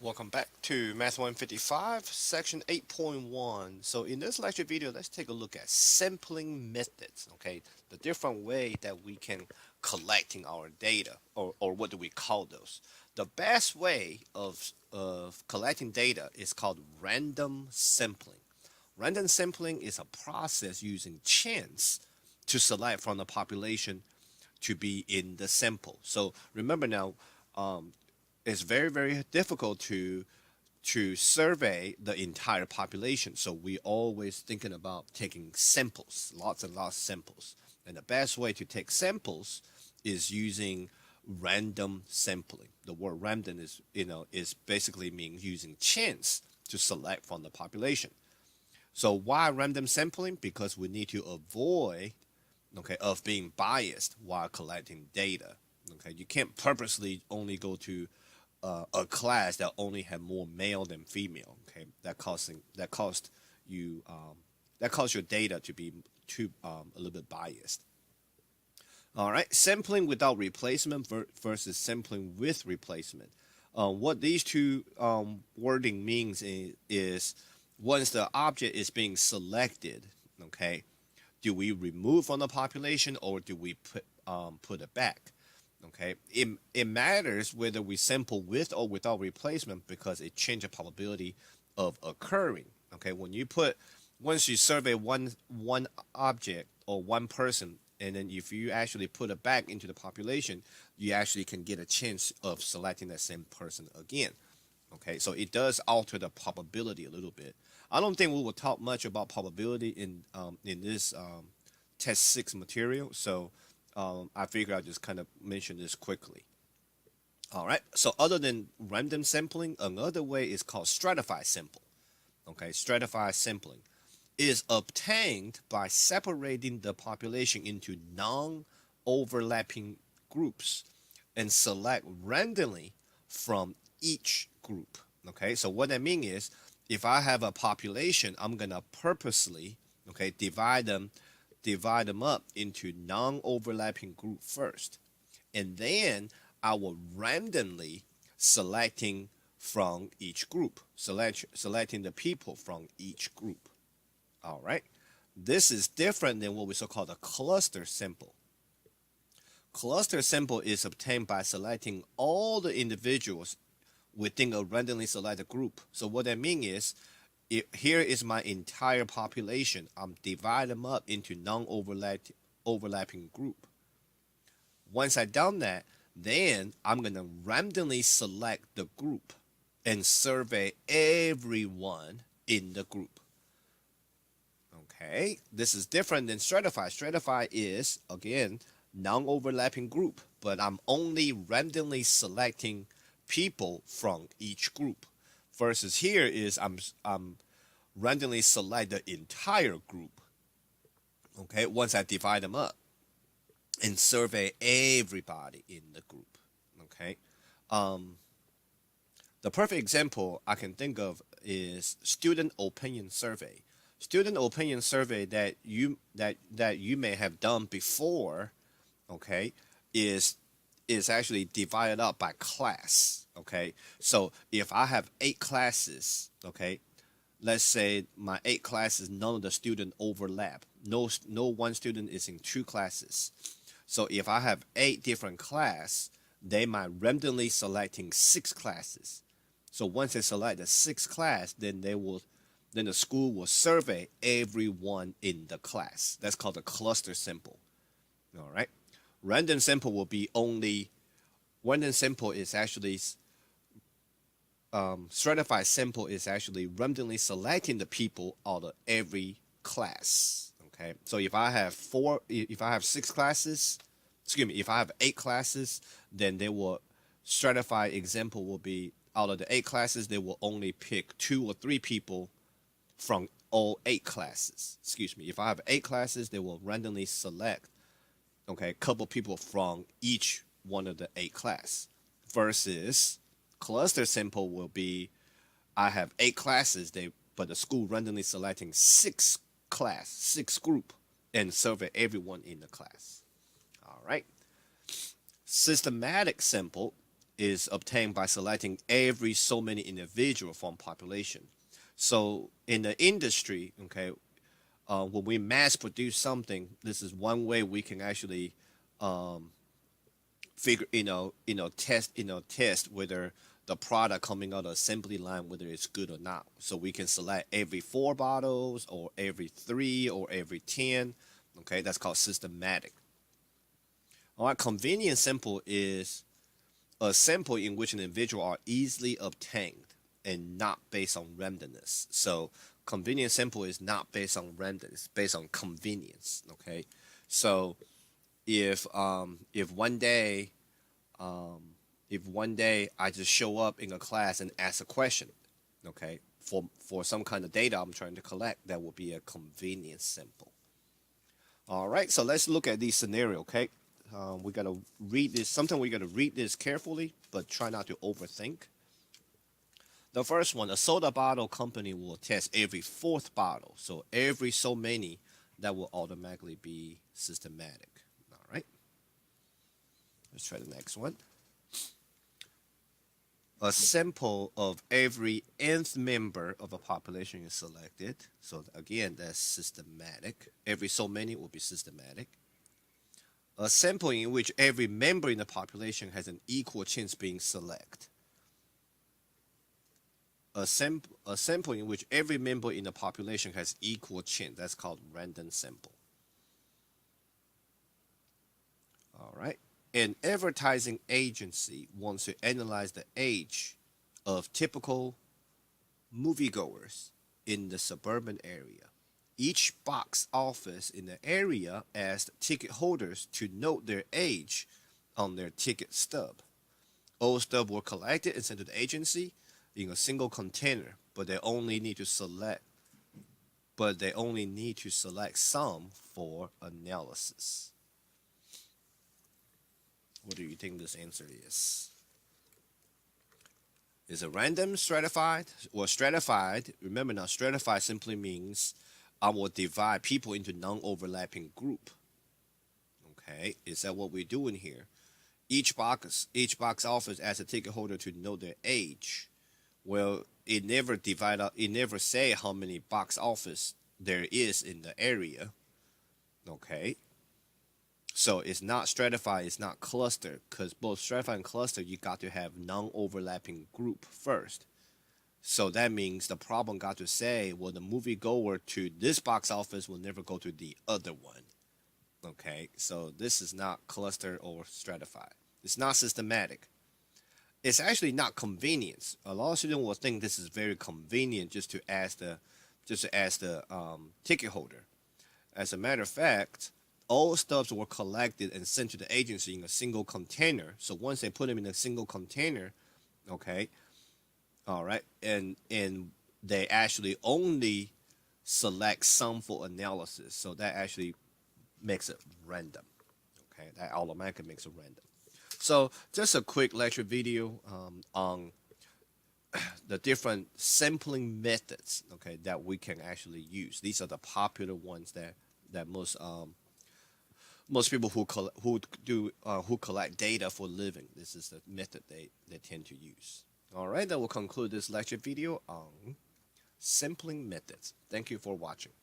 Welcome back to Math 155, section 8.1. So in this lecture video, let's take a look at sampling methods, okay? The different way that we can collecting our data, or what do we call those? The best way of collecting data is called random sampling. Random sampling is a process using chance to select from the population to be in the sample. So remember now, um, it's very difficult to survey the entire population. So we always thinking about taking samples, lots and lots of samples. And the best way to take samples is using random sampling. The word random is basically means using chance to select from the population. So why random sampling? Because we need to avoid of being biased while collecting data. Okay, you can't purposely only go to a class that only had more male than female. Okay, that caused you that caused your data to be too a little bit biased. All right, sampling without replacement versus sampling with replacement. What these two wording means is once the object is being selected, okay, do we remove from the population or do we put it back? Okay, it matters whether we sample with or without replacement because it changes the probability of occurring. Okay, once you survey one object or one person, and then if you actually put it back into the population, you actually can get a chance of selecting that same person again. Okay, so it does alter the probability a little bit. I don't think we will talk much about probability in this test 6 material, so I figure I'll just kind of mention this quickly. All right, so other than random sampling, another way is called Stratify Simple. Okay, Stratify Sampling is obtained by separating the population into non-overlapping groups and select randomly from each group. Okay, so what that means is if I have a population, I'm gonna purposely divide them up into non-overlapping group first, and then I will randomly selecting from each group, selecting the people from each group. All right, this is different than what we so-called a cluster sample. Cluster sample is obtained by selecting all the individuals within a randomly selected group. So what that means is, here is my entire population. I'm dividing them up into non-overlapping group. Once I've done that, then I'm gonna randomly select the group and survey everyone in the group. Okay, this is different than Stratify. Stratify is again non-overlapping group, but I'm only randomly selecting people from each group. Versus here is I'm randomly select the entire group. Okay, once I divide them up and survey everybody in the group. Okay, the perfect example I can think of is student opinion survey. Student opinion survey that you may have done before, okay, is actually divided up by class. Okay, so if I have 8 classes, okay, let's say my 8 classes, none of the student overlap. No one student is in 2 classes. So if I have 8 different class, they might randomly selecting 6 classes. So once they select the 6 class, then the school will survey everyone in the class. That's called a cluster sample. All right. Random sample will be only random sample is actually stratified sample is actually randomly selecting the people out of every class. Okay, so if I have 6 classes, excuse me, if I have 8 classes, then they will stratify example will be out of the 8 classes, they will only pick 2 or 3 people from all 8 classes. Excuse me, if I have 8 classes, they will randomly select a couple people from each one of the 8 class. Versus cluster sample will be I have 8 classes, but the school randomly selecting 6 group, and survey everyone in the class. All right. Systematic sample is obtained by selecting every so many individual from population. So in the industry, okay, when we mass produce something, this is one way we can actually um, figure, test whether the product coming out of assembly line, whether it's good or not. So we can select every 4 bottles or every 3 or every 10. Okay, that's called systematic. All right, convenient sample is a sample in which an individual are easily obtained and not based on randomness. So convenient sample is not based on randomness, it's based on convenience. Okay, so if one day if one day I just show up in a class and ask a question, okay, for some kind of data I'm trying to collect, that will be a convenience sample. All right, so let's look at this scenario. Okay, we gotta read this. Sometimes we gotta read this carefully, but try not to overthink. The first one, a soda bottle company will test every 4th bottle, so every so many, that will automatically be systematic. All right, let's try the next one. A sample of every nth member of a population is selected. So again, that's systematic. Every so many will be systematic. A sample in which every member in the population has an equal chance being selected. A sample in which every member in the population has equal chance. That's called random sample. All right. An advertising agency wants to analyze the age of typical moviegoers in the suburban area. Each box office in the area asked ticket holders to note their age on their ticket stub. All stubs were collected and sent to the agency in a single container, but they only need to select some for analysis. What do you think this answer is? Is it random, stratified? Well, stratified, remember now, stratify simply means I will divide people into non-overlapping group. Okay, is that what we're doing here? Each box office asks a ticket holder to know their age. Well, it never divide up, it never say how many box office there is in the area. Okay. So it's not stratify, it's not cluster, because both stratify and cluster, you got to have non-overlapping group first. So that means the problem got to say, well, the moviegoer to this box office will never go to the other one. Okay, so this is not cluster or stratify. It's not systematic. It's actually not convenient. A lot of students will think this is very convenient just to ask the ticket holder. As a matter of fact, all stubs were collected and sent to the agency in a single container. So once they put them in a single container, okay, all right, and they actually only select some for analysis. So that actually makes it random. Okay, that automatically makes it random. So just a quick lecture video on the different sampling methods, okay, that we can actually use. These are the popular ones that most people who collect data for a living, this is the method they tend to use. All right, that will conclude this lecture video on sampling methods. Thank you for watching.